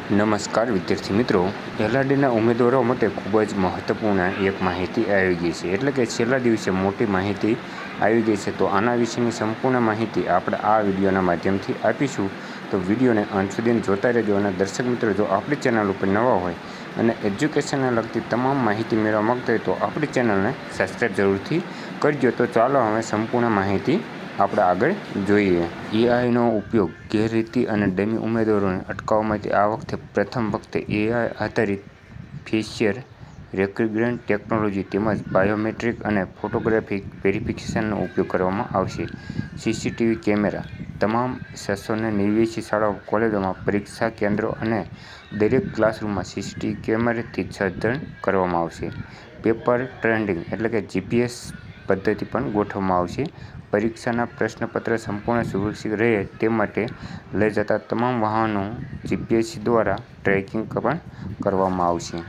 નમસ્કાર વિદ્યાર્થી મિત્રો, એલઆરડીના ઉમેદવારો માટે ખૂબ જ મહત્ત્વપૂર્ણ એક માહિતી આવી ગઈ છે. એટલે કે છેલ્લા દિવસે મોટી માહિતી આવી ગઈ છે. તો આના વિશેની સંપૂર્ણ માહિતી આપણે આ વિડીયોના માધ્યમથી આપીશું. તો વિડીયોને અંત સુધી જોતા રહેજો. અને દર્શક મિત્રો, જો આપણી ચેનલ ઉપર નવા હોય અને એજ્યુકેશનને લગતી તમામ માહિતી મેળવવા માંગતા હોય તો આપણી ચેનલને સબસ્ક્રાઈબ જરૂરથી કરજો. તો ચાલો હવે સંપૂર્ણ માહિતી આપણે આગળ જોઈએ. એઆઈનો ઉપયોગ ગેરરીતિ અને ડમી ઉમેદવારોને અટકાવવા માટે આ વખતે પ્રથમ વખતે એઆઈ આધારિત ફેશિયલ રેકગ્નિશન ટેકનોલોજી તેમજ બાયોમેટ્રિક અને ફોટોગ્રાફિક વેરિફિકેશનનો ઉપયોગ કરવામાં આવશે. સીસીટીવી કેમેરા તમામ 689 શાળાઓ, કોલેજોમાં, પરીક્ષા કેન્દ્રો અને દરેક ક્લાસરૂમમાં સીસીટીવી કેમેરાથી સજ્જ કરવામાં આવશે. પેપર ટ્રેકિંગ એટલે કે જીપીએસ પદ્ધતિ પણ ગોઠવવામાં આવશે. પરીક્ષાના પ્રશ્નપત્ર સંપૂર્ણ સુરક્ષિત રહે તે માટે લઈ જતા તમામ વાહનોનું જીપીએસ દ્વારા ટ્રેકિંગ પણ કરવામાં આવશે.